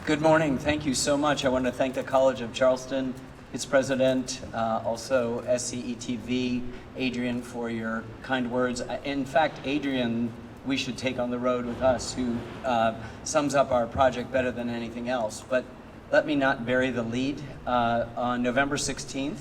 Good morning. Thank you so much. I want to thank the College of Charleston, its president, also WCIV-TV, Adrian, for your kind words. In fact, Adrian, we should take on the road with us, who sums up our project better than anything else. But let me not bury the lead. On November 16th,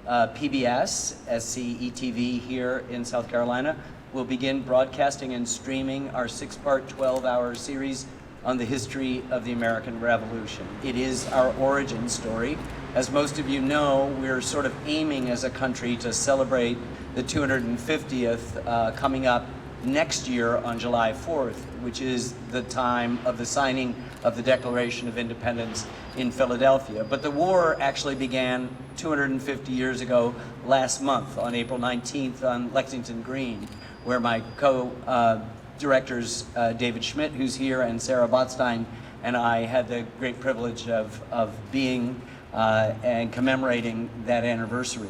PBS, WCIV-TV here in South Carolina, will begin broadcasting and streaming our 6-part, 12-hour series on the history of the American Revolution. It is our origin story. As most of you know, we're sort of aiming as a country to celebrate the 250th coming up next year on July 4th, which is the time of the signing of the Declaration of Independence in Philadelphia. But the war actually began 250 years ago last month on April 19th on Lexington Green, where my directors David Schmidt, who's here, and Sarah Botstein, and I had the great privilege of being and commemorating that anniversary.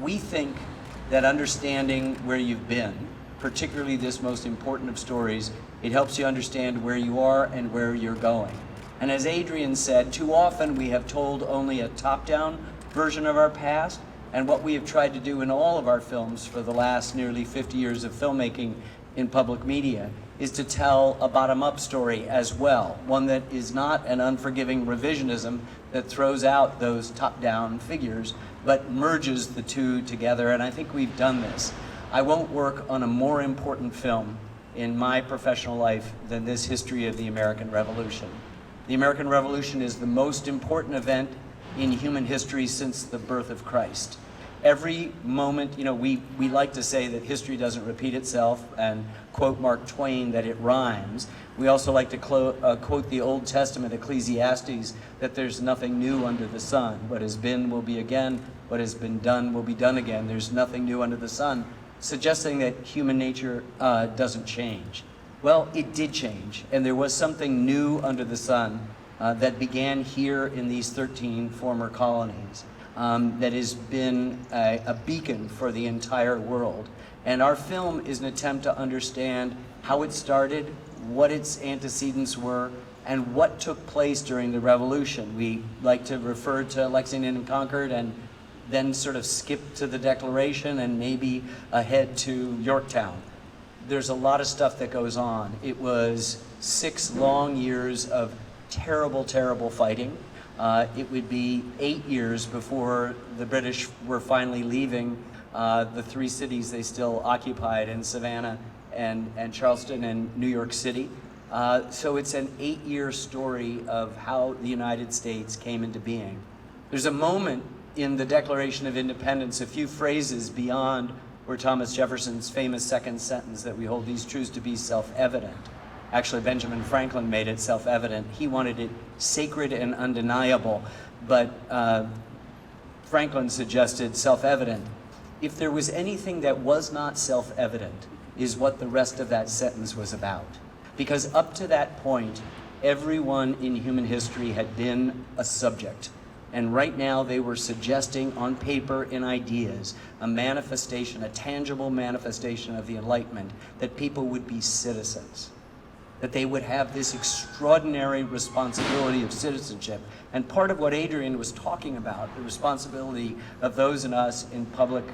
We think that understanding where you've been, particularly this most important of stories, it helps you understand where you are and where you're going. And as Adrian said, too often we have told only a top-down version of our past, and what we have tried to do in all of our films for the last nearly 50 years of filmmaking in public media is to tell a bottom-up story as well, one that is not an unforgiving revisionism that throws out those top-down figures, but merges the two together, and I think we've done this. I won't work on a more important film in my professional life than this history of the American Revolution. The American Revolution is the most important event in human history since the birth of Christ. Every moment, we like to say that history doesn't repeat itself and quote Mark Twain that it rhymes. We also like to quote the Old Testament, Ecclesiastes, that there's nothing new under the sun. What has been will be again. What has been done will be done again. There's nothing new under the sun, suggesting that human nature doesn't change. Well, it did change, and there was something new under the sun that began here in these 13 former colonies. That has been a beacon for the entire world. And our film is an attempt to understand how it started, what its antecedents were, and what took place during the Revolution. We like to refer to Lexington and Concord and then sort of skip to the Declaration and maybe ahead to Yorktown. There's a lot of stuff that goes on. It was 6 long years of terrible, terrible fighting. It would be 8 years before the British were finally leaving the 3 cities they still occupied in Savannah and Charleston and New York City. So it's an 8-year story of how the United States came into being. There's a moment in the Declaration of Independence, a few phrases beyond where Thomas Jefferson's famous second sentence that we hold these truths to be self-evident. Actually, Benjamin Franklin made it self-evident. He wanted it sacred and undeniable, but Franklin suggested self-evident. If there was anything that was not self-evident, is what the rest of that sentence was about. Because up to that point, everyone in human history had been a subject. And right now they were suggesting on paper in ideas a manifestation, a tangible manifestation of the Enlightenment, that people would be citizens, that they would have this extraordinary responsibility of citizenship. And part of what Adrian was talking about, the responsibility of those in us in public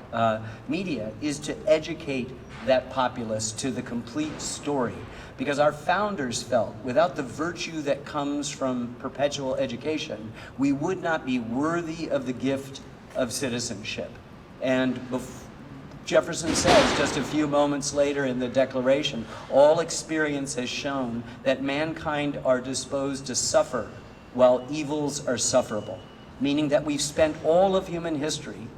media, is to educate that populace to the complete story. Because our founders felt without the virtue that comes from perpetual education, we would not be worthy of the gift of citizenship. And Jefferson says just a few moments later in the Declaration, all experience has shown that mankind are disposed to suffer while evils are sufferable, meaning that we've spent all of human history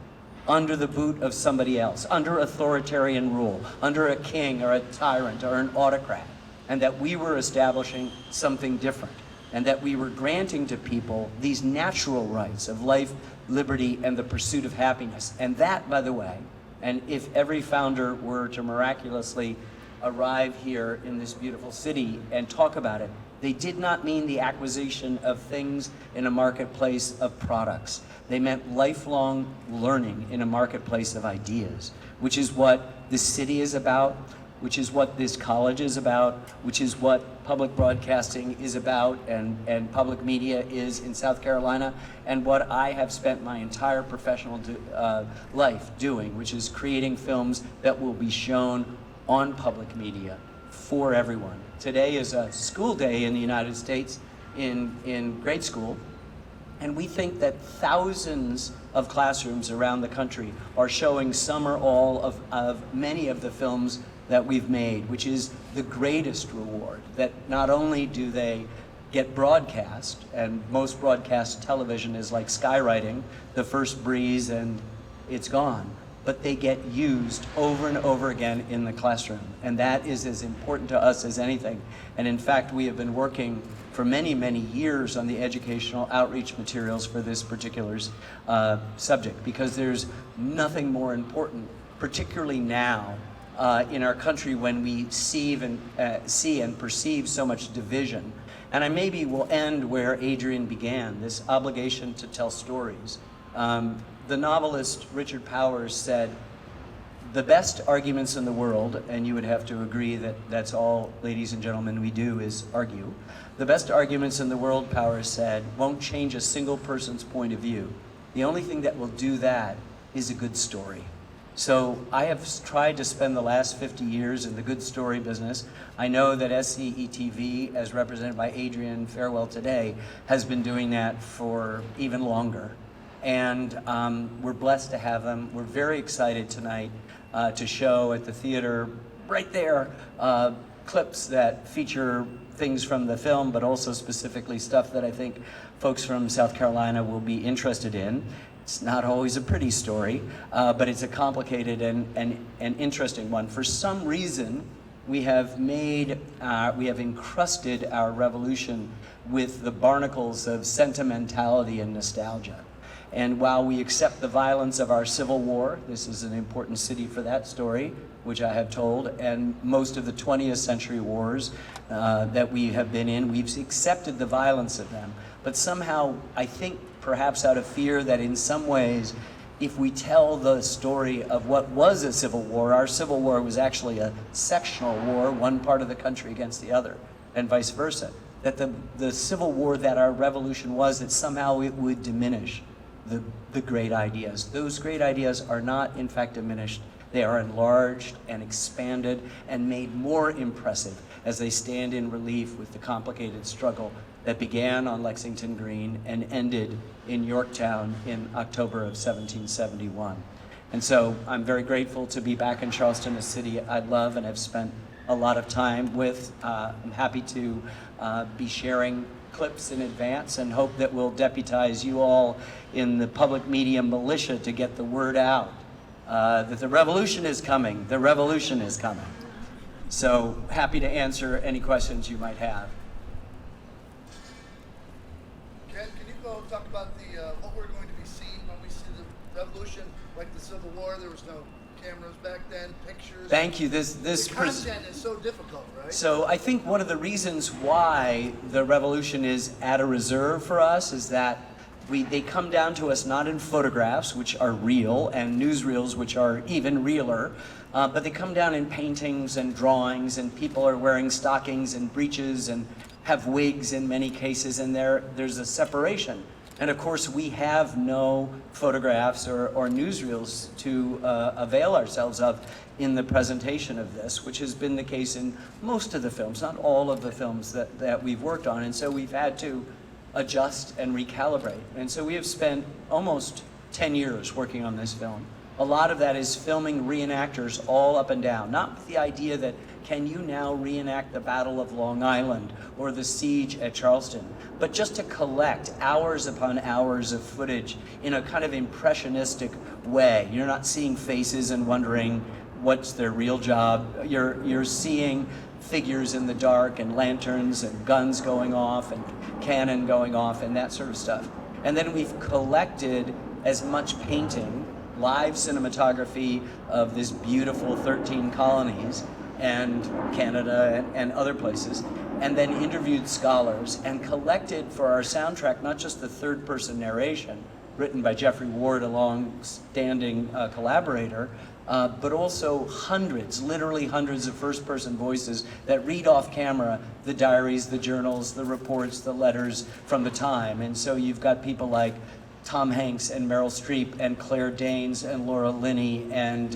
under the boot of somebody else, under authoritarian rule, under a king or a tyrant or an autocrat, and that we were establishing something different, and that we were granting to people these natural rights of life, liberty, and the pursuit of happiness. And that, by the way, and if every founder were to miraculously arrive here in this beautiful city and talk about it, they did not mean the acquisition of things in a marketplace of products. They meant lifelong learning in a marketplace of ideas, which is what this city is about, which is what this college is about, which is what public broadcasting is about, and public media is in South Carolina, and what I have spent my entire professional life doing, which is creating films that will be shown on public media for everyone. Today is a school day in the United States in grade school, and we think that thousands of classrooms around the country are showing some or all of many of the films that we've made, which is the greatest reward. That not only do they get broadcast, and most broadcast television is like skywriting, the first breeze and it's gone, but they get used over and over again in the classroom. And that is as important to us as anything. And in fact, we have been working for many, many years on the educational outreach materials for this particular subject, because there's nothing more important, particularly now, in our country when we see and perceive so much division. And I maybe will end where Adrian began, this obligation to tell stories. The novelist Richard Powers said, the best arguments in the world, and you would have to agree that that's all, ladies and gentlemen, we do is argue. The best arguments in the world, Powers said, won't change a single person's point of view. The only thing that will do that is a good story. So I have tried to spend the last 50 years in the good story business. I know that SCE-TV, as represented by Adrian Farewell today, has been doing that for even longer. And we're blessed to have them. We're very excited tonight to show at the theater right there clips that feature things from the film, but also specifically stuff that I think folks from South Carolina will be interested in. It's not always a pretty story, but it's a complicated and interesting one. For some reason, we have encrusted our revolution with the barnacles of sentimentality and nostalgia. And while we accept the violence of our Civil War, this is an important city for that story, which I have told, and most of the 20th century wars that we have been in, we've accepted the violence of them. But somehow, I think perhaps out of fear that in some ways, if we tell the story of what was a civil war, our Civil War was actually a sectional war, one part of the country against the other, and vice versa. That the Civil War that our revolution was, that somehow it would diminish the great ideas. Those great ideas are not, in fact, diminished. They are enlarged and expanded and made more impressive as they stand in relief with the complicated struggle that began on Lexington Green and ended in Yorktown in October of 1771. And so I'm very grateful to be back in Charleston, a city I love and have spent a lot of time with. I'm happy to be sharing clips in advance and hope that we'll deputize you all in the public media militia to get the word out that the revolution is coming. The revolution is coming. So happy to answer any questions you might have. Ken, can you go talk about what we're going to be seeing when we see the revolution? Like the Civil War, there was no cameras back then, pictures. Thank you. The content is so difficult, right? So I think one of the reasons why the revolution is at a reserve for us is that they come down to us not in photographs, which are real, and newsreels, which are even realer, but they come down in paintings and drawings, and people are wearing stockings and breeches and have wigs in many cases, and there's a separation. And of course, we have no photographs or newsreels to avail ourselves of in the presentation of this, which has been the case in most of the films, not all of the films that we've worked on. And so we've had to adjust and recalibrate. And so we have spent almost 10 years working on this film. A lot of that is filming reenactors all up and down, not with the idea that can you now reenact the Battle of Long Island or the siege at Charleston, but just to collect hours upon hours of footage in a kind of impressionistic way. You're not seeing faces and wondering what's their real job. You're seeing figures in the dark and lanterns and guns going off and cannon going off and that sort of stuff. And then we've collected as much painting, live cinematography of this beautiful 13 colonies and Canada and other places, and then interviewed scholars and collected for our soundtrack not just the third-person narration written by Jeffrey Ward, a long-standing collaborator, but also hundreds, literally hundreds of first-person voices that read off camera the diaries, the journals, the reports, the letters from the time. And so you've got people like Tom Hanks and Meryl Streep and Claire Danes and Laura Linney and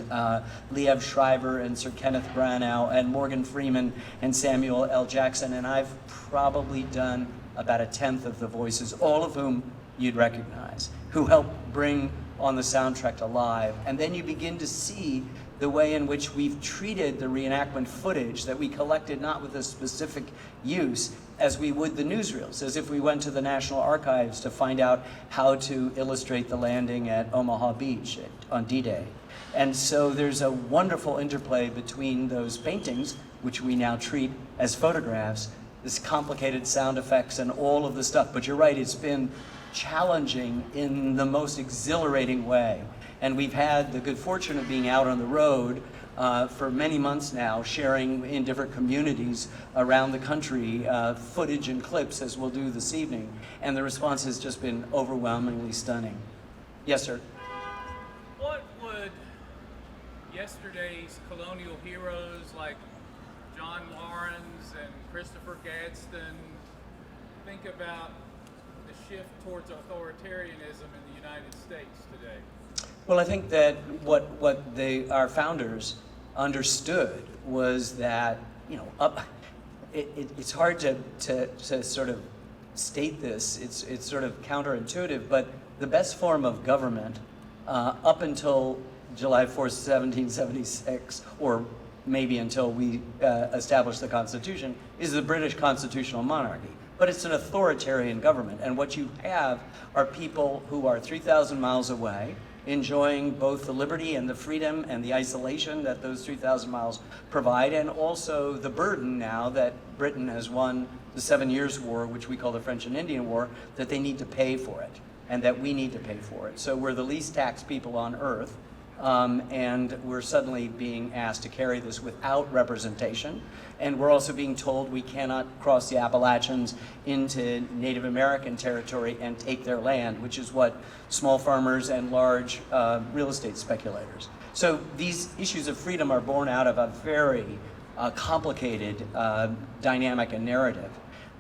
Liev Schreiber and Sir Kenneth Branagh and Morgan Freeman and Samuel L. Jackson. And I've probably done about 1/10 of the voices, all of whom you'd recognize, who helped bring on the soundtrack alive. And then you begin to see the way in which we've treated the reenactment footage that we collected, not with a specific use, as we would the newsreels, as if we went to the National Archives to find out how to illustrate the landing at Omaha Beach on D-Day. And so there's a wonderful interplay between those paintings, which we now treat as photographs, this complicated sound effects and all of the stuff. But you're right, it's been challenging in the most exhilarating way. And we've had the good fortune of being out on the road for many months now, sharing in different communities around the country footage and clips, as we'll do this evening. And the response has just been overwhelmingly stunning. Yes, sir? What would yesterday's colonial heroes like John Lawrence and Christopher Gadsden think about the shift towards authoritarianism in the United States today? Well, I think that what our founders understood was that, you know, it's hard to sort of state this. It's sort of counterintuitive, but the best form of government up until July 4th, 1776, or maybe until we established the Constitution, is the British constitutional monarchy. But it's an authoritarian government, and what you have are people who are 3,000 miles away, enjoying both the liberty and the freedom and the isolation that those 3,000 miles provide, and also the burden now that Britain has won the 7 Years' War, which we call the French and Indian War, that they need to pay for it, and that we need to pay for it. So we're the least taxed people on earth, and we're suddenly being asked to carry this without representation. And we're also being told we cannot cross the Appalachians into Native American territory and take their land, which is what small farmers and large real estate speculators. So these issues of freedom are born out of a very complicated dynamic and narrative,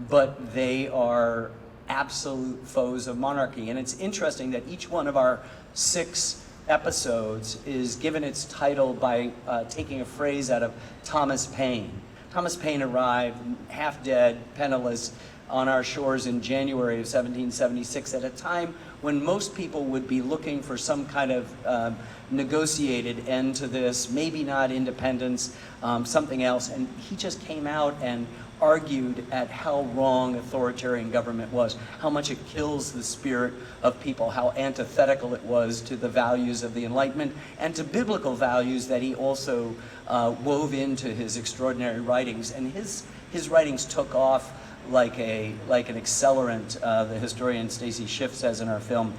but they are absolute foes of monarchy. And it's interesting that each one of our 6 episodes is given its title by taking a phrase out of Thomas Paine. Thomas Paine arrived half dead, penniless, on our shores in January of 1776 at a time when most people would be looking for some kind of negotiated end to this, maybe not independence, something else. And he just came out and argued at how wrong authoritarian government was, how much it kills the spirit of people, how antithetical it was to the values of the Enlightenment and to biblical values that he also wove into his extraordinary writings. And his writings took off like an accelerant, the historian Stacy Schiff says in our film,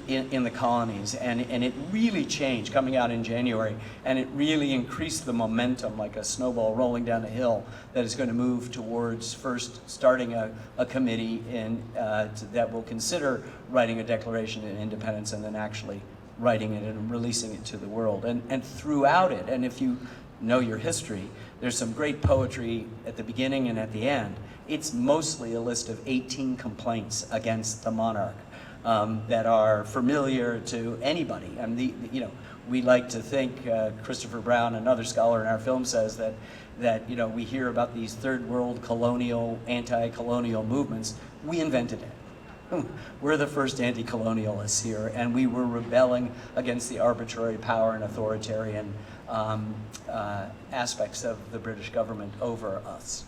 in the colonies, and it really changed coming out in January, and it really increased the momentum like a snowball rolling down a hill that is going to move towards first starting a committee that will consider writing a Declaration of Independence and then actually writing it and releasing it to the world. And throughout it, and if you know your history, there's some great poetry at the beginning and at the end. It's mostly a list of 18 complaints against the monarch. That are familiar to anybody. And we like to think, Christopher Brown, another scholar in our film, says that we hear about these third world colonial, anti-colonial movements. We invented it. We're the first anti-colonialists here, and we were rebelling against the arbitrary power and authoritarian aspects of the British government over us.